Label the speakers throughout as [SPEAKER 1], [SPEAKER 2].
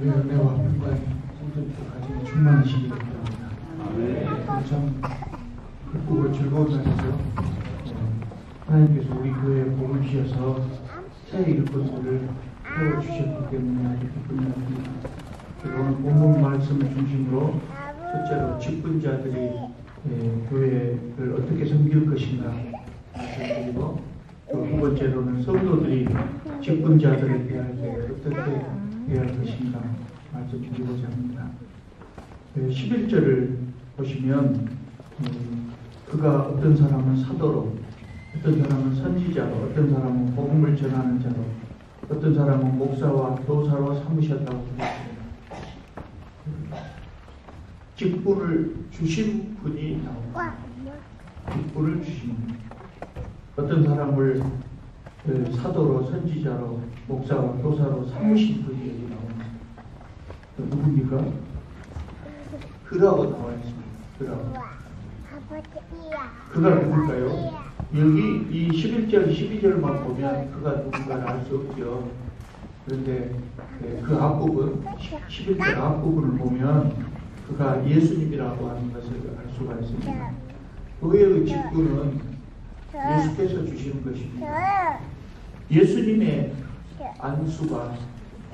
[SPEAKER 1] 주의 은혜와 평강이 성도님들까지 충만하시기를 바랍니다. 참 기쁘고 즐거운 날이죠. 하나님께서 우리 교회에 복을 주셔서 새 일꾼들을 세워주셨기 때문에 아주 기쁜 날입니다. 오늘 본문 말씀을 중심으로 첫째로 직분자들이 교회를 어떻게 섬길 것인가, 그리고 또 두 번째로는 성도들이 직분자들을 대할 때 어떻게 대할 것인가 말씀드리고자 합니다. 11절을 보시면 그가 어떤 사람은 사도로, 어떤 사람은 선지자로, 어떤 사람은 복음을 전하는 자로, 어떤 사람은 목사와 교사로 삼으셨다고 그랬습니다. 직분을 주신 분이 나옵니다. 직분을 주신 분. 어떤 사람을 사도로, 선지자로, 목사와 교사로 삼으신 분이 여기 나옵니다. 누굽니까? 그라고 나와 있습니다. 그라고. 그가 누굴까요? 여기 이 11절, 12절만 보면 그가 누군가를 알 수 없죠. 그런데 그 앞부분, 11절 앞부분을 보면 그가 예수님이라고 하는 것을 알 수가 있습니다. 교회의 직분은 예수께서 주시는 것입니다. 예수님의 안수가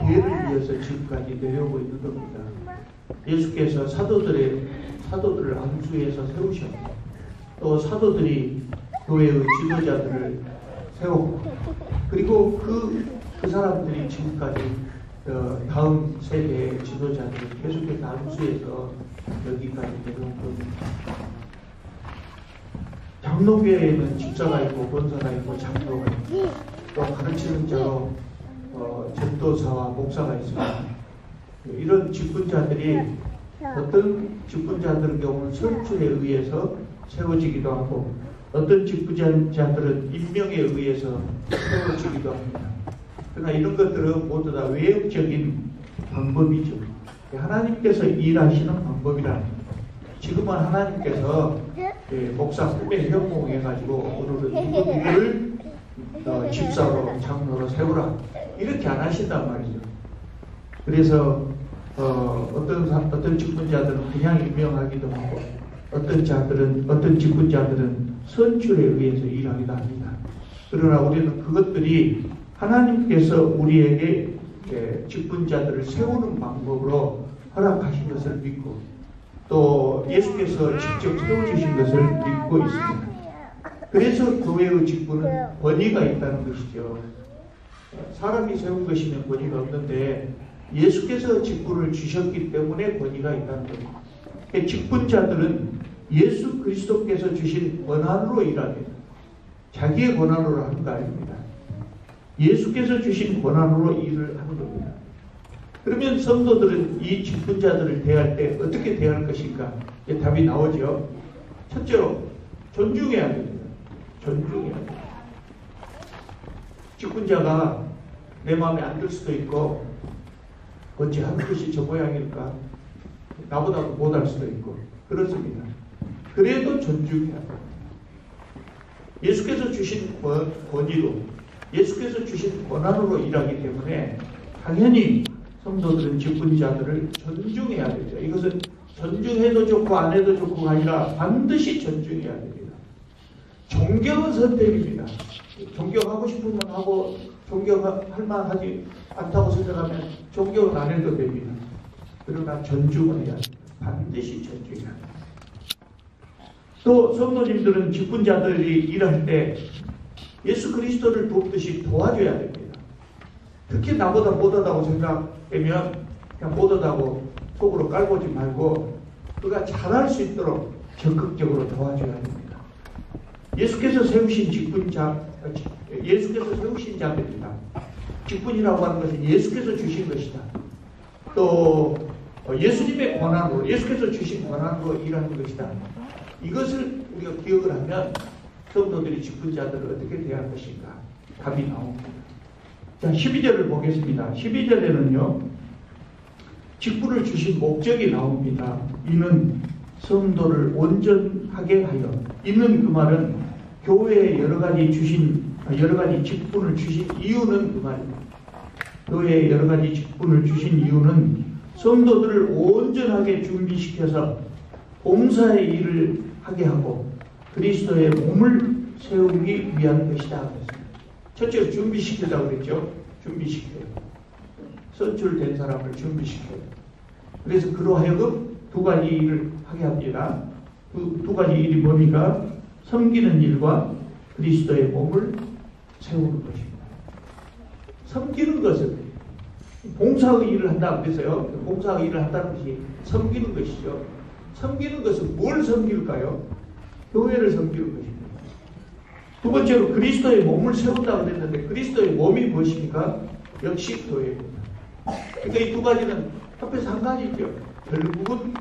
[SPEAKER 1] 교회를 위해서 지금까지 내려오고 있는 겁니다. 예수께서 사도들을 안수해서 세우셨고, 또 사도들이 교회의 지도자들을 세웠고, 그리고 그 사람들이 지금까지 다음 세대의 지도자들을 계속해서 안수해서 여기까지 내려온 겁니다. 장로교회에는 집사가 있고 권사가 있고 장로가 있고 또 가르치는 자로 전도사와 목사가 있습니다. 이런 직분자들이 어떤 직분자들의 경우는 선출에 의해서 세워지기도 하고, 어떤 직분자들은 임명에 의해서 세워지기도 합니다. 그러나 이런 것들은 모두 다 외형적인 방법이죠. 하나님께서 일하시는 방법이랍니다. 지금은 하나님께서 목사 꿈에 현몽해가지고 오늘은 누구를 집사로, 장로로 세우라, 이렇게 안 하신단 말이죠. 그래서 어떤 직분자들은 그냥 임명하기도 하고, 어떤 직분자들은 선출에 의해서 일하기도 합니다. 그러나 우리는 그것들이 하나님께서 우리에게 직분자들을 세우는 방법으로 허락하신 것을 믿고, 또 예수께서 직접 세워주신 것을 믿고 있습니다. 그래서 교회의 직분은 권위가 있다는 것이죠. 사람이 세운 것이면 권위가 없는데 예수께서 직분을 주셨기 때문에 권위가 있다는 겁니다. 직분자들은 예수 그리스도께서 주신 권한으로 일합니다. 자기의 권한으로 하는 거 아닙니다. 예수께서 주신 권한으로 일을 하는 겁니다. 그러면 성도들은 이 직분자들을 대할 때 어떻게 대할 것인가? 답이 나오죠. 첫째로 존중해야 됩니다. 존중해야 됩니다. 직분자가 내 마음에 안 들 수도 있고, 어찌 하는 것이 저 모양일까? 나보다도 못할 수도 있고 그렇습니다. 그래도 존중해야 됩니다. 예수께서 주신 권위로, 예수께서 주신 권한으로 일하기 때문에 당연히 성도들은 직분자들을 존중해야 됩니다. 이것은 존중해도 좋고 안 해도 좋고가 아니라 반드시 존중해야 됩니다. 존경은 선택입니다. 존경하고 싶으면 하고, 존경할 만하지 않다고 생각하면 존경은 안 해도 됩니다. 그러나 존중은 해야 됩니다. 반드시 존중해야 됩니다. 또 성도님들은 직분자들이 일할 때 예수 그리스도를 돕듯이 도와줘야 됩니다. 특히 나보다 못하다고 생각되면 그냥 못하다고 속으로 깔보지 말고 그가 잘할 수 있도록 적극적으로 도와줘야 됩니다. 예수께서 세우신 자들입니다. 직분이라고 하는 것은 예수께서 주신 것이다. 또 예수님의 권한으로, 예수께서 주신 권한으로 일하는 것이다. 이것을 우리가 기억을 하면 성도들이 직분자들을 어떻게 대할 것인가 답이 나옵니다. 자, 12절을 보겠습니다. 12절에는요, 직분을 주신 목적이 나옵니다. 이는 성도를 온전하게 하여. 이는 그 말은 교회에 여러 가지 직분을 주신 이유는 그 말입니다. 교회에 여러 가지 직분을 주신 이유는 성도들을 온전하게 준비시켜서 봉사의 일을 하게 하고 그리스도의 몸을 세우기 위한 것이다. 그랬습니다. 첫째로 준비시키자고 그랬죠. 준비시켜요. 선출된 사람을 준비시켜요. 그래서 그로 하여금 두 가지 일을 하게 합니다. 두 가지 일이 뭡니까? 섬기는 일과 그리스도의 몸을 세우는 것입니다. 섬기는 것은 봉사의 일을 한다 그래서요. 봉사의 일을 한다는 것이 섬기는 것이죠. 섬기는 것은 뭘 섬길까요? 교회를 섬기는 것입니다. 두 번째로 그리스도의 몸을 세운다고 했는데 그리스도의 몸이 무엇입니까? 역시 교회입니다. 그러니까 이 두 가지는 합해서 한 가지죠. 결국은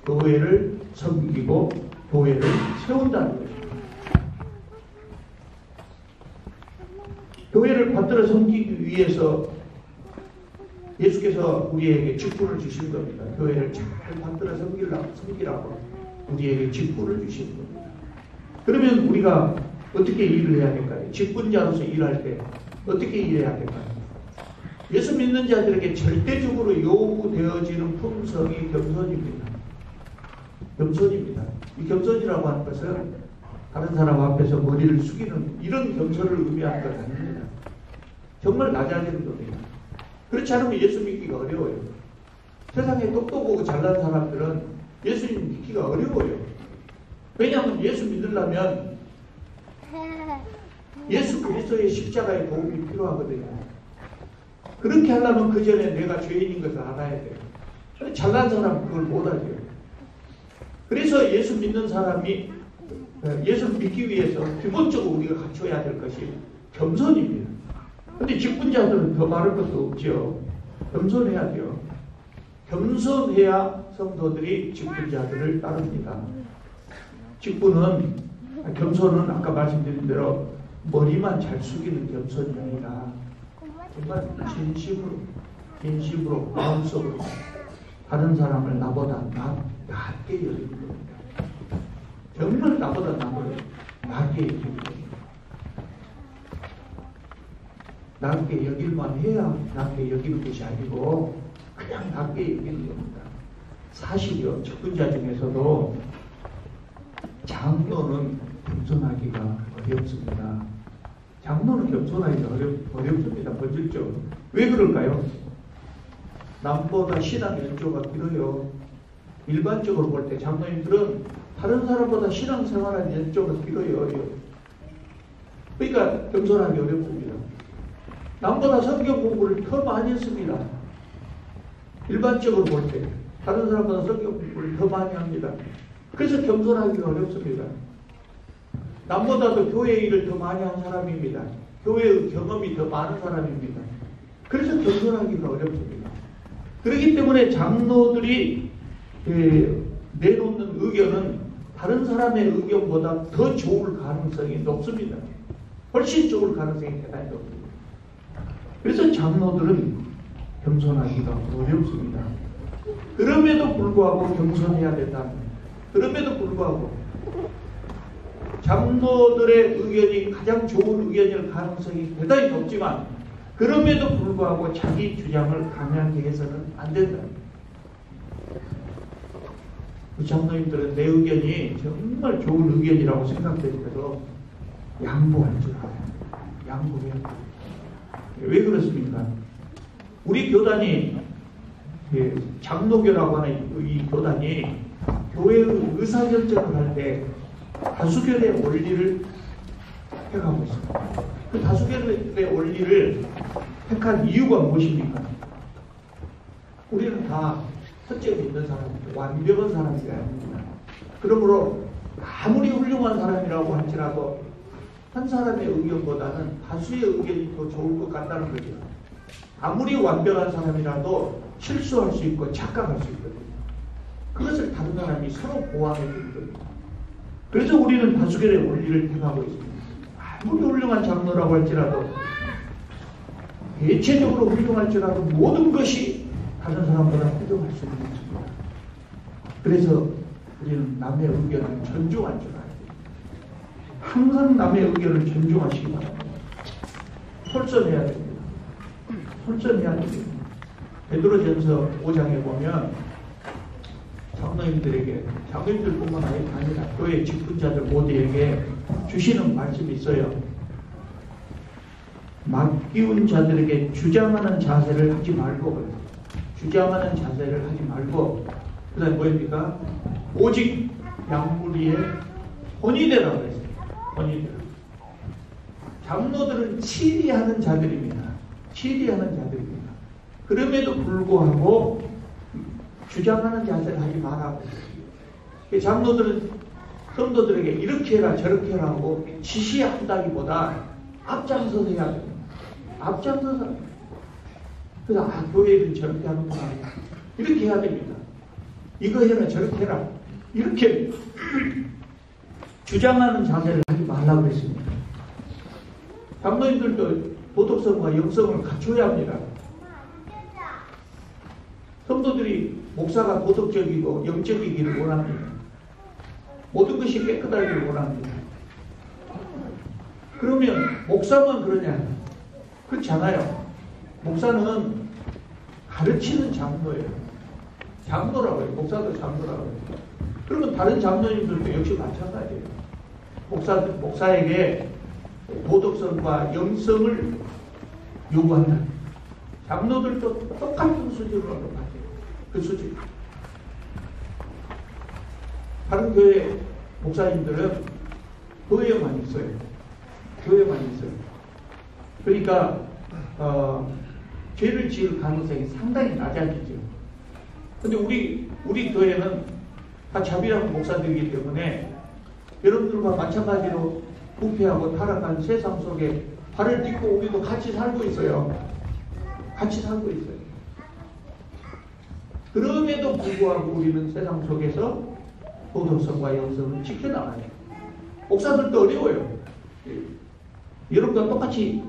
[SPEAKER 1] 교회를 섬기고 교회를 세운다는 것입니다. 교회를 받들어 섬기기 위해서 예수께서 우리에게 직분을 주신 겁니다. 교회를 잘 받들어 섬기라고 우리에게 직분을 주신 겁니다. 그러면 우리가 어떻게 일을 해야 될까요? 직분자로서 일할 때 어떻게 일해야 될까요? 예수 믿는 자들에게 절대적으로 요구되어지는 품성이 겸손입니다. 겸손입니다. 이 겸손이라고 하는 것은 다른 사람 앞에서 머리를 숙이는 이런 겸손을 의미하는 것 아닙니다. 정말 낮아지는 겁니다. 그렇지 않으면 예수 믿기가 어려워요. 세상에 똑똑하고 잘난 사람들은 예수님 믿기가 어려워요. 왜냐하면 예수 믿으려면 예수 그리스도의 십자가의 도움이 필요하거든요. 그렇게 하려면 그 전에 내가 죄인인 것을 알아야 돼요. 잘난 사람은 그걸 못하죠. 그래서 예수 믿는 사람이 예수를 믿기 위해서 기본적으로 우리가 갖춰야 될 것이 겸손입니다. 그런데 직분자들은 더 말할 것도 없죠. 겸손해야 돼요. 겸손해야 성도들이 직분자들을 따릅니다. 겸손은 아까 말씀드린 대로 머리만 잘 숙이는 겸손이 아니라 정말 진심으로 마음속으로 다른 사람을 나보다 낫게 여기는 겁니다. 정말 나보다 낫게 여기는 겁니다. 낫게 여길만 해야 낫게 여기는 것이 아니고 그냥 낫게 여기는 겁니다. 사실이요. 직분자 중에서도 장로는 겸손하기가 어렵습니다. 장로는 겸손하기가 어렵습니다. 본질적으로. 왜 그럴까요? 남보다 신앙 연조가 길어요. 일반적으로 볼 때 장로님들은 다른 사람보다 신앙생활한 연조가 길어요. 그러니까 겸손하기 어렵습니다. 남보다 성경 공부를 더 많이 했습니다. 일반적으로 볼 때 다른 사람보다 성경 공부를 더 많이 합니다. 그래서 겸손하기가 어렵습니다. 남보다도 교회 일을 더 많이 한 사람입니다. 교회의 경험이 더 많은 사람입니다. 그래서 겸손하기가 어렵습니다. 그렇기 때문에 장로들이 내놓는 의견은 다른 사람의 의견보다 더 좋을 가능성이 높습니다. 훨씬 좋을 가능성이 대단히 높습니다. 그래서 장로들은 겸손하기가 어렵습니다. 그럼에도 불구하고 겸손해야 된다. 그럼에도 불구하고 장로들의 의견이 가장 좋은 의견일 가능성이 대단히 높지만 그럼에도 불구하고 자기 주장을 강하게 해서는 안 된다. 그 장로님들은 내 의견이 정말 좋은 의견이라고 생각되는데도 양보할 줄 알아요. 양보해야 돼요. 왜 그렇습니까? 우리 교단이 장로교라고 하는 이 교단이 교회의 의사결정을 할 때 다수결의 원리를 택하고 있습니다. 그 다수결의 원리를 택한 이유가 무엇입니까? 우리는 다 첫째 믿는 사람입니다. 완벽한 사람이 아닙니다. 그러므로 아무리 훌륭한 사람이라고 할지라도 한 사람의 의견보다는 다수의 의견이 더 좋을 것 같다는 거죠. 아무리 완벽한 사람이라도 실수할 수 있고 착각할 수 있거든요. 그것을 다른 사람이 서로 보완해 주는 겁니다. 그래서 우리는 다수결의 원리를 택하고 있습니다. 아무리 훌륭한 장로라고 할지라도 대체적으로 훌륭할지라도 모든 것이 다른 사람보다 훌륭할 수 있습니다. 그래서 우리는 남의 의견을 존중할 줄 알아야 됩니다. 항상 남의 의견을 존중하시기 바랍니다. 솔선해야 됩니다. 솔선해야 됩니다. 베드로전서 5장에 보면 장로님들에게, 장로님들뿐만 아니라 교회 직분자들 모두에게 주시는 말씀이 있어요. 맡기운 자들에게 주장하는 자세를 하지 말고, 주장하는 자세를 하지 말고, 그 다음에 뭐입니까? 오직 양무리에 혼이 되라고 그랬어요. 혼이 되라. 장로들은 치리하는 자들입니다. 치리하는 자들입니다. 그럼에도 불구하고 주장하는 자세를 하지 말라고 했어요. 장로들은 성도들에게 이렇게 해라 저렇게 해라 하고 지시한다기보다 앞장서서 해야 됩니다. 앞장서서. 그래서 교회는 저렇게 하는구나. 이렇게 해야 됩니다. 이거 해라 저렇게 해라. 이렇게 주장하는 자세를 하지 말라고 했습니다. 장로님들도 도덕성과 영성을 갖춰야 합니다. 성도들이 목사가 도덕적이고 영적이기를 원합니다. 모든 것이 깨끗하기를 원합니다. 그러면 목사만 그러냐? 그렇지 않아요. 목사는 가르치는 장로예요. 장로라고 해요. 목사도 장로라고 해요. 그러면 다른 장로님들도 역시 마찬가지예요. 목사에게 도덕성과 영성을 요구한다. 장로들도 똑같은 수준으로 맞아요. 그 수준. 다른 교회 목사님들은 교회만 있어요. 교회만 있어요. 그러니까 죄를 지을 가능성이 상당히 낮아지죠. 근데 우리 교회는 다 자비라는 목사들이기 때문에 여러분들과 마찬가지로 부패하고 타락한 세상 속에 발을 딛고 우리도 같이 살고 있어요. 같이 살고 있어요. 그럼에도 불구하고 우리는 세상 속에서 도덕성과 영성을 지켜나가요. 목사들도 어려워요. 여러분과 똑같이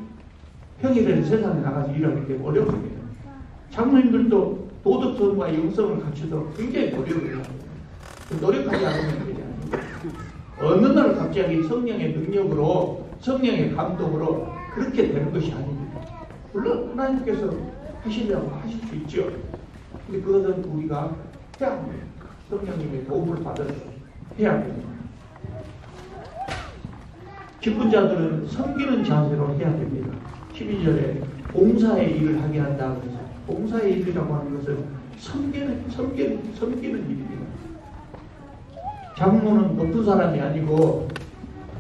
[SPEAKER 1] 평일에는 세상에 나가서 일하기 때문에 어렵습니다. 장로님들도 도덕성과 영성을 갖추도 굉장히 어려워요. 노력하지 않으면 되지 않습니까? 어느 날 갑자기 성령의 능력으로, 성령의 감동으로 그렇게 되는 것이 아닙니다. 물론 하나님께서 하시려고 하실 수 있죠. 근데 그것은 우리가 해야 합니다. 성령님의 도움을 받아서 해야 됩니다. 기쁜 자들은 섬기는 자세로 해야 됩니다. 12절에 봉사의 일을 하게 한다고 해서 봉사의 일이라고 하는 것은 섬기는 일입니다. 장로는 높은 사람이 아니고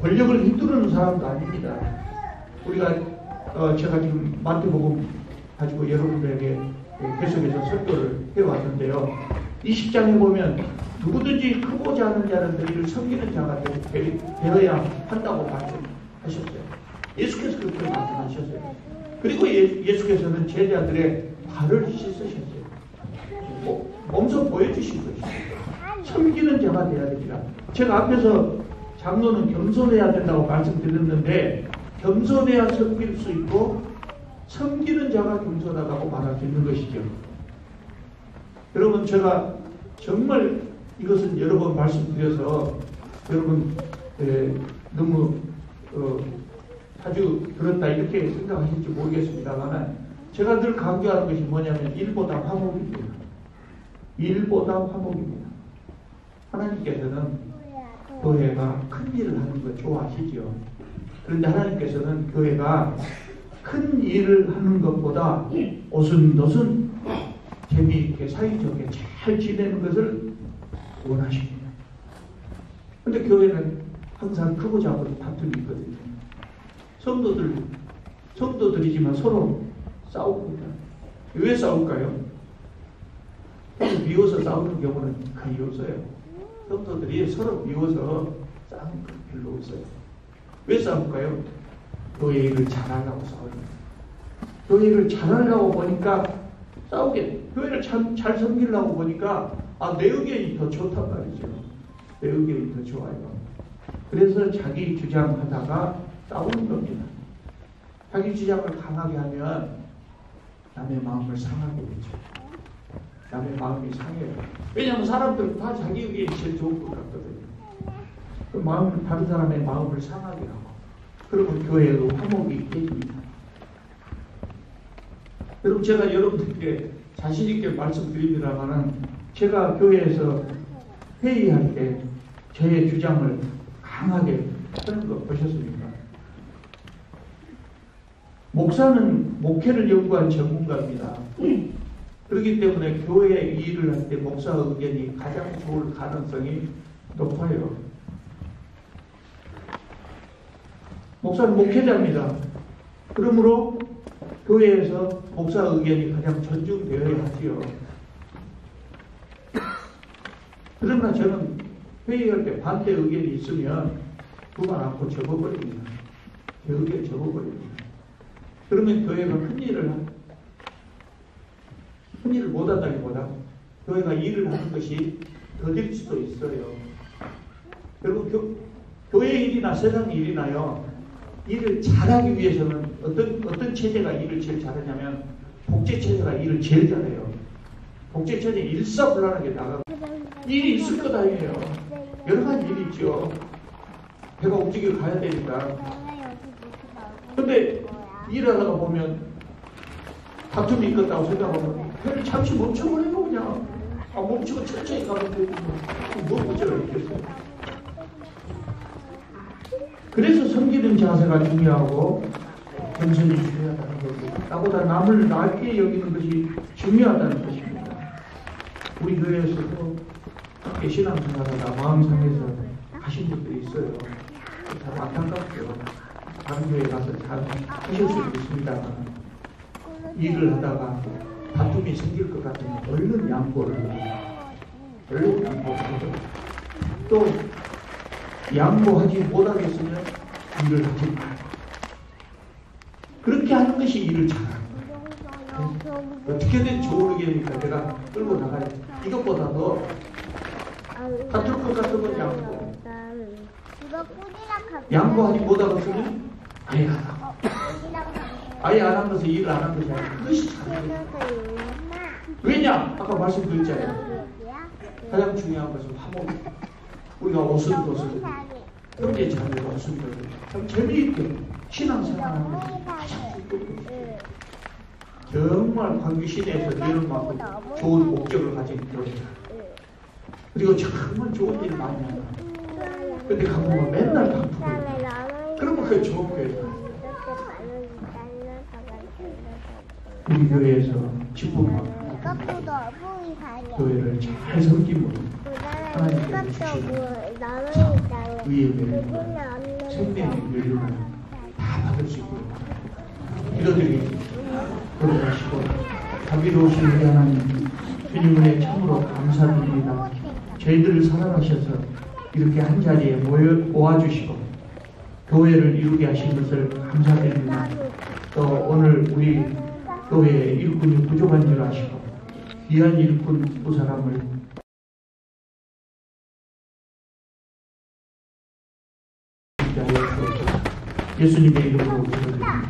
[SPEAKER 1] 권력을 휘두르는 사람도 아닙니다. 우리가 제가 지금 마태복음 가지고 여러분들에게 계속해서 설교를 해왔는데요. 20장에 보면 누구든지 크고자 하는 자는 너희를 섬기는 자가 되어야 한다고 말씀하셨어요. 예수께서 그렇게 말씀하셨어요. 그리고 예수께서는 제자들의 발을 씻으셨어요. 몸소 보여주신 것이죠. 섬기는 자가 되어야 됩니다. 제가 앞에서 장로는 겸손해야 된다고 말씀드렸는데 겸손해야 섬길 수 있고 섬기는 자가 겸손하다고 말할 수 있는 것이죠. 여러분 제가 정말 이것은 여러 번 말씀드려서 여러분 너무 자주 들었다 이렇게 생각하실지 모르겠습니다만 제가 늘 강조하는 것이 뭐냐면 일보다 화목입니다. 일보다 화목입니다. 하나님께서는 교회가 큰 일을 하는 걸 좋아하시죠. 그런데 하나님께서는 교회가 큰 일을 하는 것보다 오순도순 재미있게 사이좋게 잘 지내는 것을 원하십니다. 그런데 교회는 항상 크고 작은 다툼이 있거든요. 성도들이지만 서로 싸웁니다. 왜 싸울까요? 미워서 싸우는 경우는 거의 없어요. 성도들이 서로 미워서 싸우는 건 별로 없어요. 왜 싸울까요? 교회 일을 잘하려고 싸웁니다. 교회 일을 잘하려고 보니까 싸우게, 교회를 잘 섬기려고 보니까 내 의견이 더 좋단 말이죠. 내 의견이 더 좋아요. 그래서 자기 주장하다가 싸우는 겁니다. 자기 주장을 강하게 하면 남의 마음을 상하게 되죠. 남의 마음이 상해요. 왜냐하면 사람들은 다 자기 의견이 제일 좋은 것 같거든요. 그 다른 사람의 마음을 상하게 하고 그러면 교회도 화목이 깨집니다. 여러분 제가 여러분들께 자신 있게 말씀드립니다만은 제가 교회에서 회의할 때 저의 주장을 강하게 하는 거 보셨습니까? 목사는 목회를 연구한 전문가입니다. 그렇기 때문에 교회 일을 할 때 목사 의견이 가장 좋을 가능성이 높아요. 목사는 목회자입니다. 그러므로 교회에서 목사 의견이 가장 존중되어야 하지요. 그러나 저는 회의할 때 반대 의견이 있으면 그만 않고 접어버립니다. 제 의견 접어버립니다. 그러면 교회가 큰일을 못한다기보다 교회가 일을 하는 것이 더딜 수도 있어요. 결국 교회 일이나 세상 일이나요, 일을 잘하기 위해서는 어떤 체제가 일을 제일 잘하냐면 복제체제가 일을 제일 잘해요. 복제체제 일사불란하게 나가고 일이 있을 거 다행이에요. 여러 가지 일이 있죠. 배가 움직여 가야 되니까. 근데 일하다가 보면 다툼이 있겠다고 생각하면 배를 잠시 멈춰버려요. 그냥 멈추고 천천히 가면 되고 뭐 문제가 있겠어요. 그래서 섬기는 자세가 중요하고 겸손이 중요하다는 거고, 나보다 남을 낮게 여기는 것이 중요하다는 것입니다. 우리 교회에서도 함께 신앙생활하다 마음 상해서 하신 분들이 있어요. 참 안타깝죠. 다른 교회 가서 잘 하실 수도 있습니다만 일을 하다가 다툼이 생길 것 같으면 얼른 양보를 해요. 얼른 양보를 해요. 또 양보하지 못하겠으면 일을 하지 말아요. 그렇게 하는 것이 일을 잘하는 거예요. 어떻게든 좋은 의견이니까 내가 끌고 나가야 돼. 이것보다 더 다툴 것 같으면 양보. 양보하지 못하겠으면 아예 안 하고. 아예 안 한 것은 일을 안 한 것이 아니라 그것이 잘하는 거예요. 왜냐? 아까 말씀드렸잖아요. 가장 중요한 것은 화목. 우리가 오순도순 형제 자매 오순도순 참 재미있게 신앙생활하는 것이 가장 중요해요. 정말 광주시내에서 이런 만큼 좋은 목적을 가진 교회다. 그리고 정말 좋은 일을 많이 한다. 근데 가보면 맨날 바쁘고 그러면 그게 좋은 교회다. 우리 교회에서 직분만 교회를 잘 섬김으로 하나님께서 주시는 위에 내리는 생명의 연륜을 다 받을 수 있도록 기도드리겠습니다. 돌아가시고 자비로우신 우리 하나님, 주님의 참으로 감사드립니다. 저희들을 사랑하셔서 이렇게 한자리에 모아주시고 교회를 이루게 하신 것을 감사드립니다. 또 오늘 우리 교회의 일꾼이 부족한 줄 아시고 귀한 일꾼 두 사람을 예수님의 이름으로 기도드립니다.